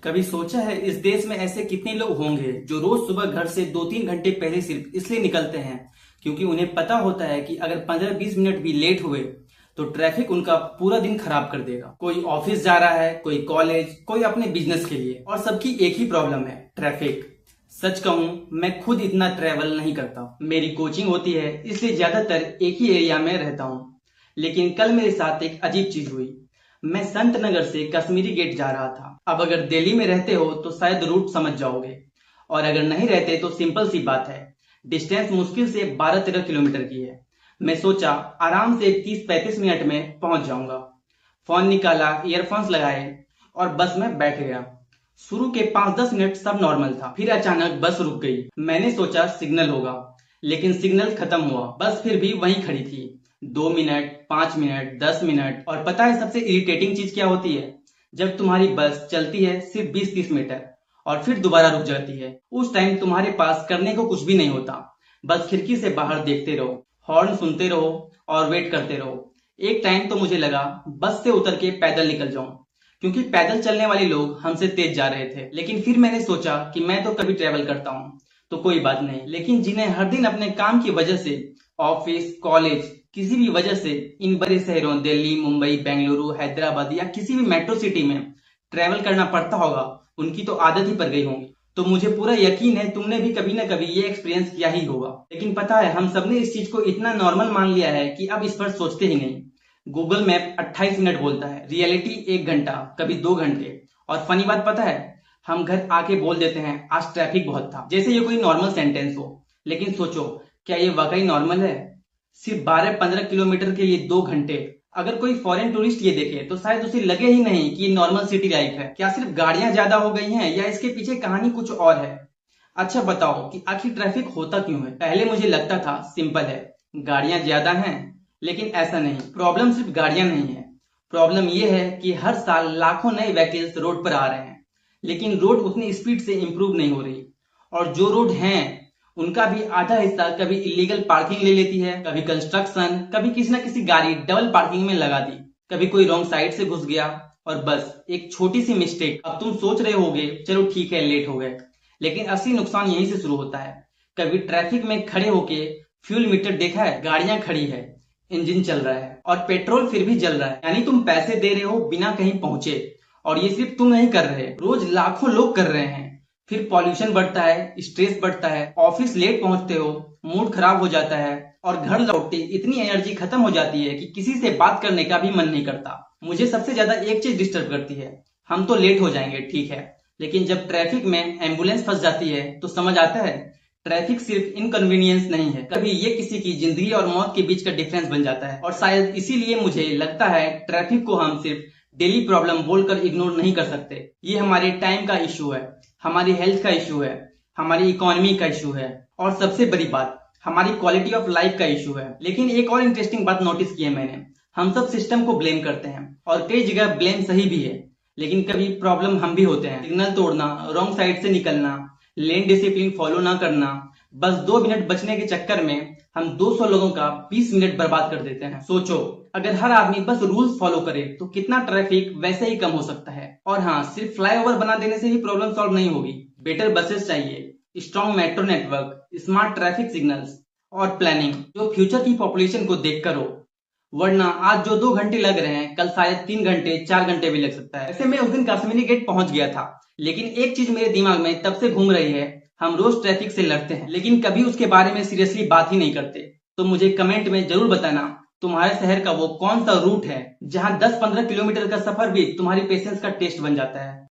कभी सोचा है इस देश में ऐसे कितने लोग होंगे जो रोज सुबह घर से 2-3 घंटे पहले सिर्फ इसलिए निकलते हैं क्योंकि उन्हें पता होता है कि अगर 15-20 मिनट भी लेट हुए तो ट्रैफिक उनका पूरा दिन खराब कर देगा। कोई ऑफिस जा रहा है, कोई कॉलेज, कोई अपने बिजनेस के लिए, और सबकी एक ही प्रॉब्लम है, ट्रैफिक। सच कहूं, मैं खुद इतना ट्रैवल नहीं करता। मेरी कोचिंग होती है इसलिए ज्यादातर एक ही एरिया में रहता हूं। लेकिन कल मेरे साथ एक अजीब चीज हुई। मैं संत नगर से कश्मीरी गेट जा रहा था। अब अगर दिल्ली में रहते हो तो शायद रूट समझ जाओगे, और अगर नहीं रहते तो सिंपल सी बात है, डिस्टेंस मुश्किल से 12-13 किलोमीटर की है। मैं सोचा आराम से 30-35 मिनट में पहुंच जाऊंगा। फोन निकाला, ईयरफोन्स लगाए और बस में बैठ गया। शुरू के 5-10 मिनट सब नॉर्मल था, फिर अचानक बस रुक गई। मैंने सोचा सिग्नल होगा, लेकिन सिग्नल खत्म हुआ। बस फिर भी वहीं खड़ी थी। 2 मिनट, 5 मिनट, 10 मिनट। और पता है सबसे इरिटेटिंग चीज क्या होती है? जब तुम्हारी बस चलती है सिर्फ 20-30 मीटर और फिर दोबारा रुक जाती है, उस टाइम तुम्हारे पास करने को कुछ भी नहीं होता। बस खिड़की से बाहर देखते रहो, हॉर्न सुनते रहो और वेट करते रहो। एक टाइम तो मुझे लगा बस से उतर के पैदल निकल जाऊं, क्योंकि पैदल चलने वाले लोग हमसे तेज जा रहे थे। लेकिन फिर मैंने सोचा कि मैं तो कभी ट्रेवल करता हूँ तो कोई बात नहीं, लेकिन जिन्हें हर दिन अपने काम की वजह से ऑफिस, कॉलेज, किसी भी वजह से इन बड़े शहरों दिल्ली, मुंबई, बेंगलुरु, हैदराबाद या किसी भी मेट्रो सिटी में ट्रेवल करना पड़ता होगा, उनकी तो आदत ही पड़ गई होगी। तो मुझे पूरा यकीन है तुमने भी कभी ना कभी ये एक्सपीरियंस किया ही होगा। लेकिन पता है हम सबने इस चीज को इतना नॉर्मल मान लिया है कि अब इस पर सोचते ही नहीं। गूगल मैप 28 मिनट बोलता है, रियलिटी 1 घंटा, कभी 2 घंटे। और फनी बात पता है, हम घर आके बोल देते हैं आज ट्रैफिक बहुत था, जैसे ये कोई नॉर्मल सेंटेंस हो। लेकिन सोचो, क्या ये वाकई नॉर्मल है? सिर्फ 12-15 किलोमीटर के लिए 2 घंटे। अगर कोई फॉरेन टूरिस्ट ये देखे तो शायद उसे लगे ही नहीं कि ये नॉर्मल सिटी लाइफ है। क्या सिर्फ गाड़ियां ज्यादा हो गई हैं या इसके पीछे कहानी कुछ और है? अच्छा बताओ कि आखिर ट्रैफिक होता क्यों है? पहले मुझे लगता था सिंपल है, गाड़ियां ज्यादा हैं। लेकिन ऐसा नहीं। प्रॉब्लम सिर्फ गाड़ियां नहीं है। प्रॉब्लम ये है कि हर साल लाखों नए व्हीकल्स रोड पर आ रहे हैं, लेकिन रोड उतनी स्पीड से इंप्रूव नहीं हो रही। और जो रोड हैं उनका भी आधा हिस्सा कभी इलीगल पार्किंग ले लेती है, कभी कंस्ट्रक्शन, कभी किसी ना किसी गाड़ी डबल पार्किंग में लगा दी, कभी कोई रॉन्ग साइड से घुस गया। और बस एक छोटी सी मिस्टेक, अब तुम सोच रहे होगे चलो ठीक है लेट हो गए, लेकिन असली नुकसान यहीं से शुरू होता है। कभी ट्रैफिक में खड़े होके फ्यूल मीटर देखा है? गाड़ियां खड़ी है, इंजन चल रहा है और पेट्रोल फिर भी जल रहा है, यानी तुम पैसे दे रहे हो बिना कहीं पहुंचे। और ये सिर्फ तुम नहीं कर रहे, रोज लाखों लोग कर रहे हैं। फिर पॉल्यूशन बढ़ता है, स्ट्रेस बढ़ता है, ऑफिस लेट पहुंचते हो, मूड खराब हो जाता है, और घर लौटते इतनी एनर्जी खत्म हो जाती है कि किसी से बात करने का भी मन नहीं करता। मुझे सबसे ज्यादा एक चीज डिस्टर्ब करती है, हम तो लेट हो जाएंगे ठीक है, लेकिन जब ट्रैफिक में एम्बुलेंस फंस जाती है तो समझ आता है ट्रैफिक सिर्फ इनकन्वीनियंस नहीं है, कभी ये किसी की जिंदगी और मौत के बीच का डिफरेंस बन जाता है। और शायद इसीलिए मुझे लगता है ट्रैफिक को हम सिर्फ डेली प्रॉब्लम बोलकर इग्नोर नहीं कर सकते। ये हमारे टाइम का इशू है, हमारी हेल्थ का इशू है, हमारी इकोनॉमी का इशू है, और सबसे बड़ी बात हमारी क्वालिटी ऑफ लाइफ का इशू है। लेकिन एक और इंटरेस्टिंग बात नोटिस की है मैंने, हम सब सिस्टम को ब्लेम करते हैं और कई जगह ब्लेम सही भी है, लेकिन कभी प्रॉब्लम हम भी होते हैं। सिग्नल तोड़ना, रॉन्ग साइड से निकलना, लेन डिसिप्लिन फॉलो ना करना, बस 2 मिनट बचने के चक्कर में हम 200 लोगों का 20 मिनट बर्बाद कर देते हैं। सोचो अगर हर आदमी बस रूल्स फॉलो करे तो कितना ट्रैफिक वैसे ही कम हो सकता है। और हाँ, सिर्फ फ्लाईओवर बना देने से ही प्रॉब्लम सॉल्व नहीं होगी। बेटर बसेस चाहिए, strong metro network, smart traffic signals और प्लानिंग जो फ्यूचर की पॉपुलेशन को देखकर हो। वरना आज जो 2 घंटे लग रहे हैं कल शायद 3 घंटे 4 घंटे भी लग सकता है। वैसे मैं उस दिन कश्मीरी गेट पहुंच गया था, लेकिन एक चीज मेरे दिमाग में तब से घूम रही है, हम रोज ट्रैफिक से लड़ते हैं लेकिन कभी उसके बारे में सीरियसली बात ही नहीं करते। तो मुझे कमेंट में जरूर बताना तुम्हारे शहर का वो कौन सा रूट है जहां 10-15 किलोमीटर का सफर भी तुम्हारी पेशेंस का टेस्ट बन जाता है।